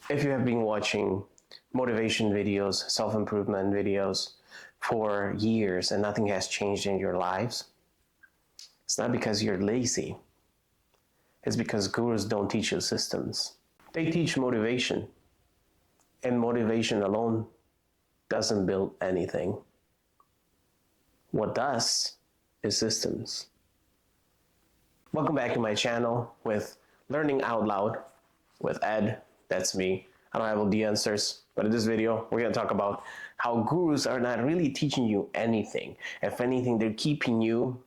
If you have been watching motivation videos, self-improvement videos for years and nothing has changed in your lives, it's not because you're lazy. It's because gurus don't teach you systems. They teach motivation, and motivation alone doesn't build anything. What does is systems. Welcome back to my channel with Learning Out Loud with Ed. That's me. I don't have all the answers, but in this video, we're going to talk about how gurus are not really teaching you anything. If anything, they're keeping you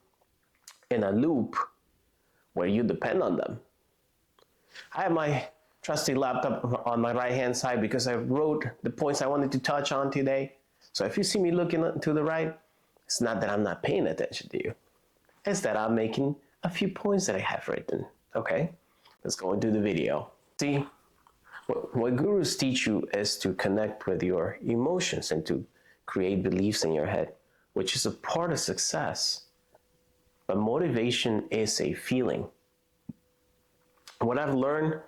in a loop where you depend on them. I have my trusty laptop on my right-hand side because I wrote the points I wanted to touch on today. So if you see me looking to the right, it's not that I'm not paying attention to you. It's that I'm making a few points that I have written. Okay, let's go into the video. See, what gurus teach you is to connect with your emotions and to create beliefs in your head, which is a part of success. But motivation is a feeling. What I've learned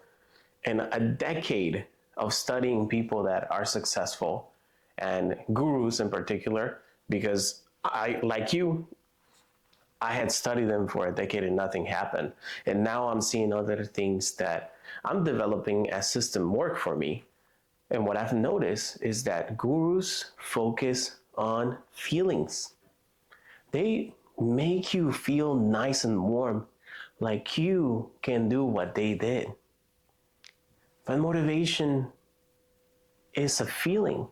in a decade of studying people that are successful, and gurus in particular, because I, like you, I had studied them for a decade and nothing happened. And now I'm seeing other things that I'm developing as system work for me. And what I've noticed is that gurus focus on feelings. They make you feel nice and warm, like you can do what they did. But motivation is a feeling,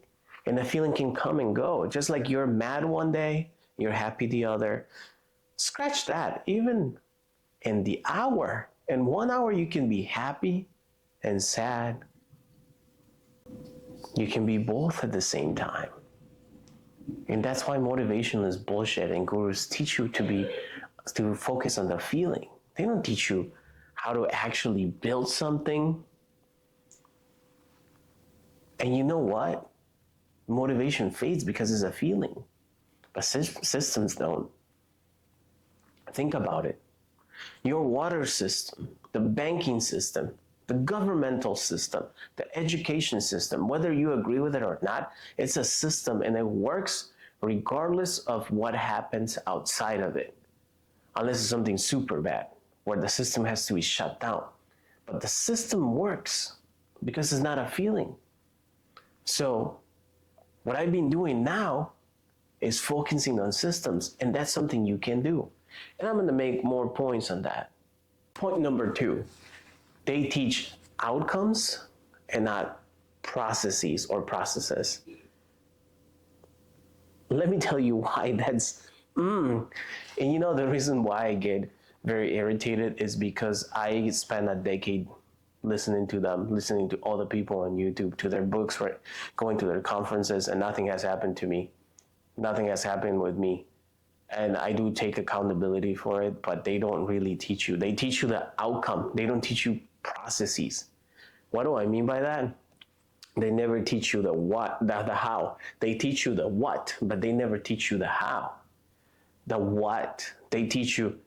and a feeling can come and go. Just like you're mad one day, you're happy the other. Scratch that. Even in the hour, in 1 hour, you can be happy and sad. You can be both at the same time. And that's why motivation is bullshit, and gurus teach you to focus on the feeling. They don't teach you how to actually build something. And you know what? Motivation fades because it's a feeling. But systems don't. Think about it. Your water system, the banking system, the governmental system, the education system, whether you agree with it or not, it's a system and it works regardless of what happens outside of it. Unless it's something super bad, where the system has to be shut down. But the system works because it's not a feeling. So what I've been doing now is focusing on systems, and that's something you can do. And I'm going to make more points on that. Point number 2, they teach outcomes and not processes or processes. Let me tell you why that's, And you know, the reason why I get very irritated is because I spent a decade listening to them, listening to all the people on YouTube, to their books, right, going to their conferences, and nothing has happened to me. Nothing has happened with me. And I do take accountability for it, but they don't really teach you. They teach you the outcome. They don't teach you processes. What do I mean by that? They never teach you the what, the how. They teach you the what, but they never teach you the how. The what, they teach you,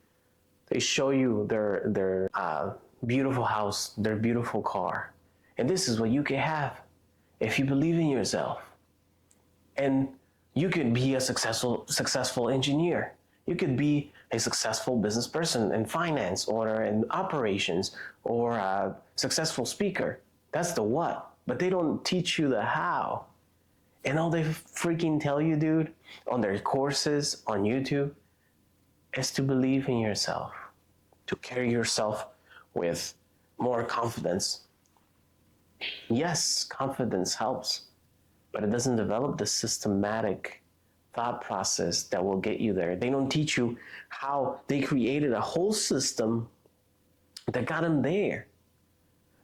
they show you their beautiful house, their beautiful car. And this is what you can have if you believe in yourself. And you could be a successful engineer. You could be a successful business person in finance or in operations, or a successful speaker. That's the what. But they don't teach you the how. And all they freaking tell you, dude, on their courses on YouTube, is to believe in yourself, to carry yourself with more confidence. Yes, confidence helps, but it doesn't develop the systematic thought process that will get you there. They don't teach you how they created a whole system that got them there.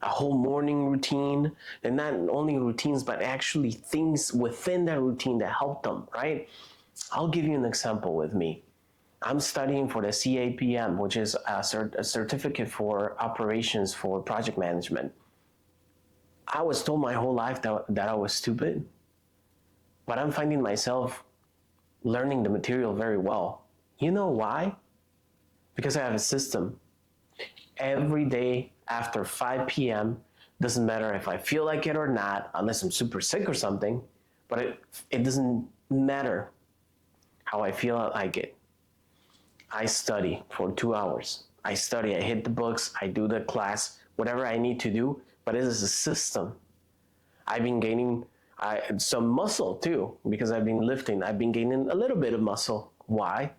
A whole morning routine, and not only routines, but actually things within that routine that help them, right? I'll give you an example with me. I'm studying for the CAPM, which is a certificate for operations for project management. I was told my whole life that I was stupid, but I'm finding myself learning the material very well. You know why? Because I have a system. Every day after 5 p.m., Doesn't matter if I feel like it or not, unless I'm super sick or something, but it doesn't matter how I feel like it. I study for 2 hours. I study, I hit the books, I do the class, whatever I need to do, but it is a system. I've been gaining some muscle too, because I've been lifting. I've been gaining a little bit of muscle. Why?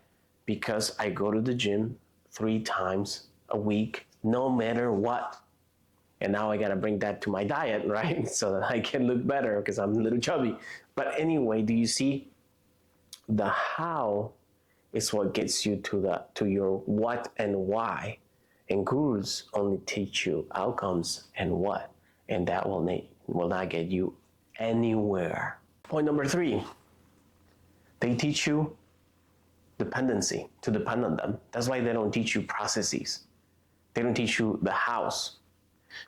Because I go to the gym 3 times a week, no matter what. And now I got to bring that to my diet, right? So that I can look better because I'm a little chubby. But anyway, do you see the how is what gets you to your what and why? And gurus only teach you outcomes and what, and that will not get you anywhere. Point number 3, they teach you dependency, to depend on them. That's why they don't teach you processes. They don't teach you the hows,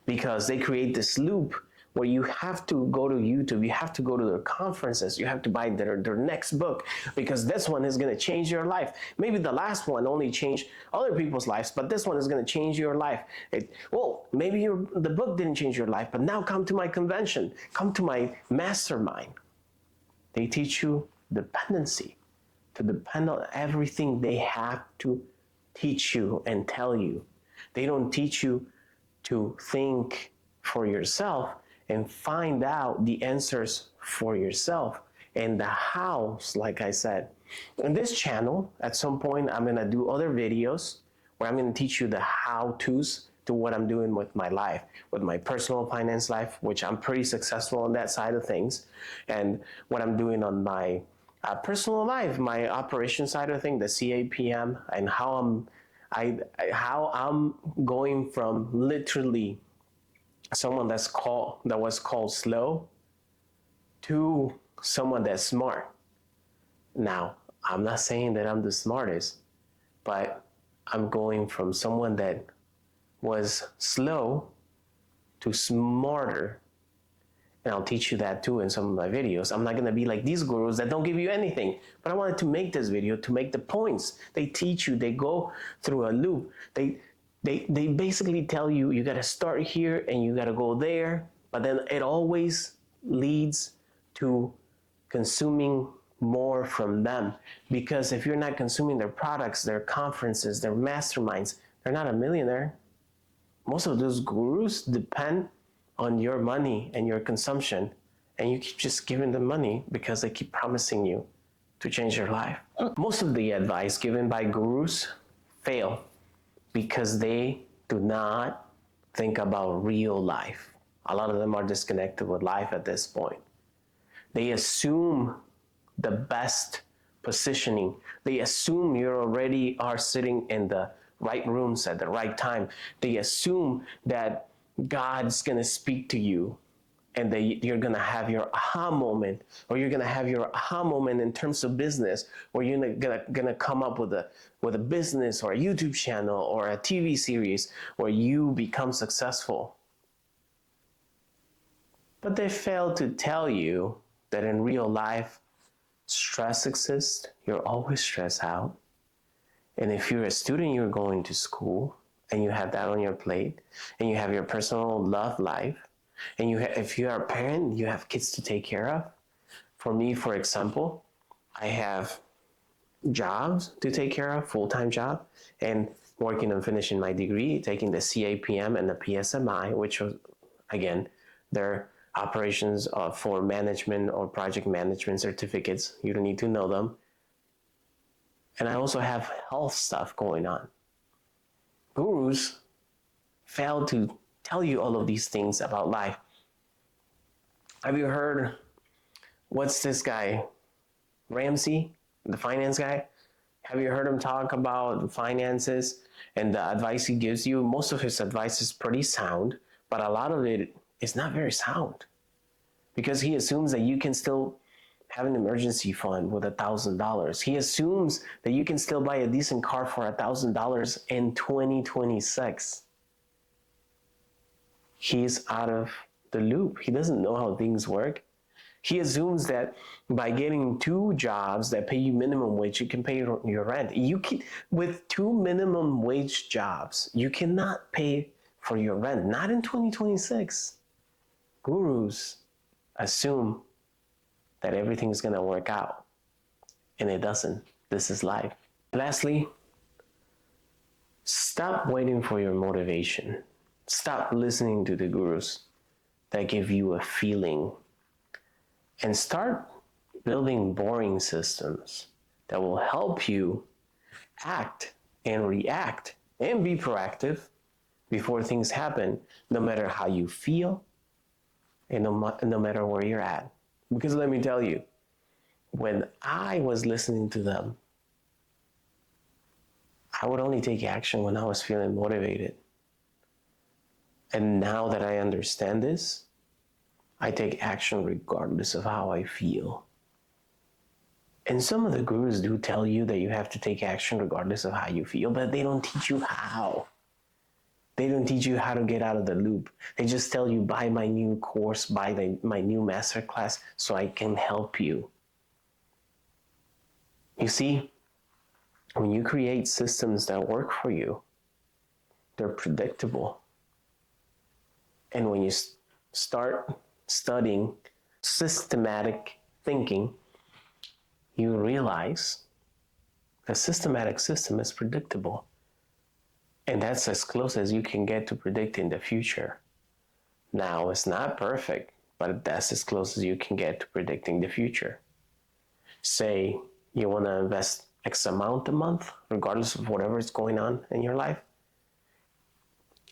because they create this loop where you have to go to YouTube, you have to go to their conferences, you have to buy their next book, because this one is going to change your life. Maybe the last one only changed other people's lives, but this one is going to change your life. Maybe the book didn't change your life, but now come to my convention, come to my mastermind. They teach you dependency, to depend on everything they have to teach you and tell you. They don't teach you to think for yourself and find out the answers for yourself. And the hows, like I said, in this channel, at some point, I'm going to do other videos where I'm going to teach you the how-tos to what I'm doing with my life, with my personal finance life, which I'm pretty successful on that side of things, and what I'm doing on my personal life, my operation side of things, the CAPM, and how I'm going from literally someone that was called slow to someone that's smart. Now, I'm not saying that I'm the smartest, but I'm going from someone that was slow to smarter. And I'll teach you that too in some of my videos. I'm not going to be like these gurus that don't give you anything. But I wanted to make this video to make the points. They teach you. They go through a loop. They basically tell you, you got to start here and you got to go there. But then it always leads to consuming more from them. Because if you're not consuming their products, their conferences, their masterminds, they're not a millionaire. Most of those gurus depend on your money and your consumption, and you keep just giving them money because they keep promising you to change your life. Most of the advice given by gurus fail because they do not think about real life. A lot of them are disconnected with life at this point. They assume the best positioning. They assume you already are sitting in the right rooms at the right time. They assume that God's going to speak to you and that you're going to have your aha moment, or you're going to have your aha moment in terms of business, or you're going to come up with a business or a YouTube channel or a TV series where you become successful. But they fail to tell you that in real life, stress exists. You're always stressed out. And if you're a student, you're going to school, and you have that on your plate, and you have your personal love life, and if you are a parent, you have kids to take care of. For me, for example, I have jobs to take care of, full-time job, and working on finishing my degree, taking the CAPM and the PSMI, which was, again, they're operations for management or project management certificates. You don't need to know them. And I also have health stuff going on. Gurus fail to tell you all of these things about life. Have you heard, what's this guy, Ramsey, the finance guy? Have you heard him talk about finances and the advice he gives you? Most of his advice is pretty sound, but a lot of it is not very sound, because he assumes that you can still have an emergency fund with $1,000. He assumes that you can still buy a decent car for $1,000 in 2026. He's out of the loop. He doesn't know how things work. He assumes that by getting 2 jobs that pay you minimum wage, you can pay your rent. You can, with 2 minimum wage jobs, you cannot pay for your rent. Not in 2026. Gurus assume that everything is going to work out, and it doesn't. This is life. Lastly, stop waiting for your motivation. Stop listening to the gurus that give you a feeling, and start building boring systems that will help you act and react and be proactive before things happen, no matter how you feel and no matter where you're at. Because let me tell you, when I was listening to them, I would only take action when I was feeling motivated. And now that I understand this, I take action regardless of how I feel. And some of the gurus do tell you that you have to take action regardless of how you feel, but they don't teach you how. They don't teach you how to get out of the loop. They just tell you, buy my new course, buy my new masterclass so I can help you. You see, when you create systems that work for you, they're predictable. And when you start studying systematic thinking, you realize the systematic system is predictable. And that's as close as you can get to predicting the future. Now, it's not perfect, but that's as close as you can get to predicting the future. Say you want to invest X amount a month, regardless of whatever is going on in your life.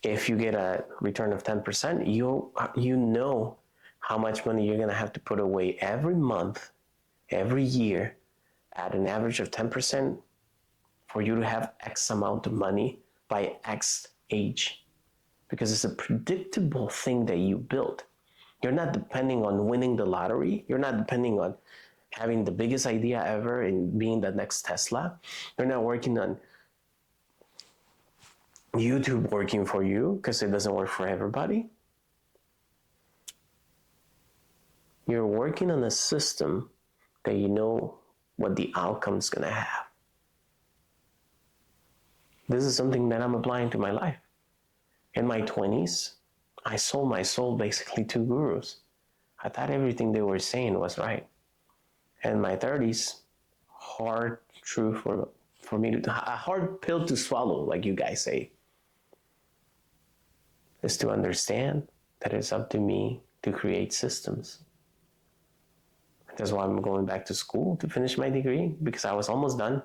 If you get a return of 10%, you know how much money you're going to have to put away every month, every year, at an average of 10% for you to have X amount of money by X age. Because it's a predictable thing that you built. You're not depending on winning the lottery. You're not depending on having the biggest idea ever and being the next Tesla. You're not working on YouTube working for you, because it doesn't work for everybody. You're working on a system that you know what the outcome's going to have. This is something that I'm applying to my life. In my 20s, I sold my soul basically to gurus. I thought everything they were saying was right. In my 30s, hard truth for me to, a hard pill to swallow, like you guys say, is to understand that it's up to me to create systems. That's why I'm going back to school to finish my degree, because I was almost done.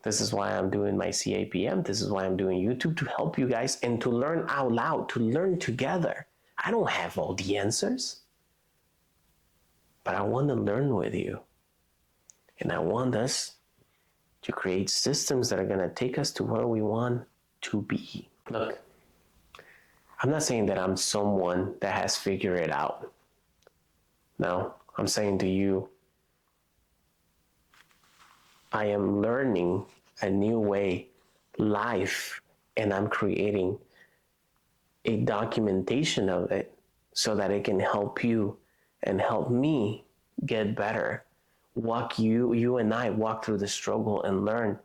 This is why I'm doing my CAPM. This is why I'm doing YouTube, to help you guys and to learn out loud, to learn together. I don't have all the answers, but I want to learn with you. And I want us to create systems that are going to take us to where we want to be. Look, I'm not saying that I'm someone that has figured it out. No, I'm saying to you, I am learning a new way, life, and I'm creating a documentation of it so that it can help you and help me get better. You and I walk through the struggle and learn.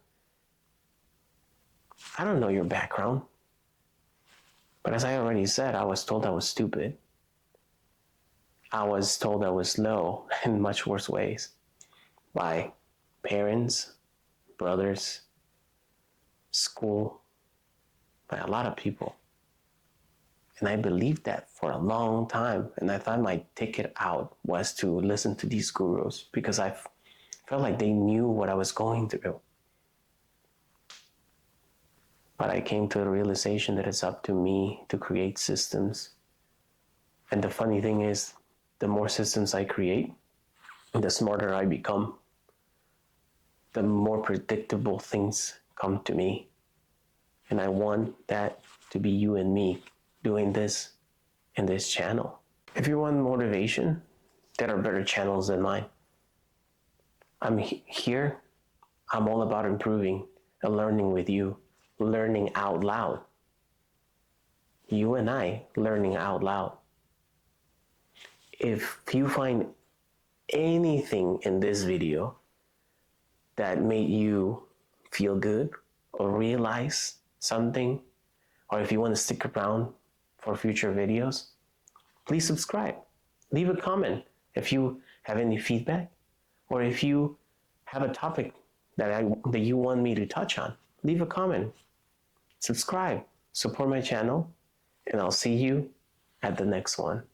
I don't know your background, but as I already said, I was told I was stupid. I was told I was low in much worse ways by parents, brothers, school, by a lot of people. And I believed that for a long time. And I thought my ticket out was to listen to these gurus, because I felt like they knew what I was going through. But I came to the realization that it's up to me to create systems. And the funny thing is, the more systems I create, the smarter I become. The more predictable things come to me. And I want that to be you and me doing this in this channel. If you want motivation, there are better channels than mine. I'm here. I'm all about improving and learning with you, learning out loud. You and I learning out loud. If you find anything in this video that made you feel good or realize something, or if you want to stick around for future videos, please subscribe. Leave a comment if you have any feedback, or if you have a topic that you want me to touch on. Leave a comment. Subscribe. Support my channel, and I'll see you at the next one.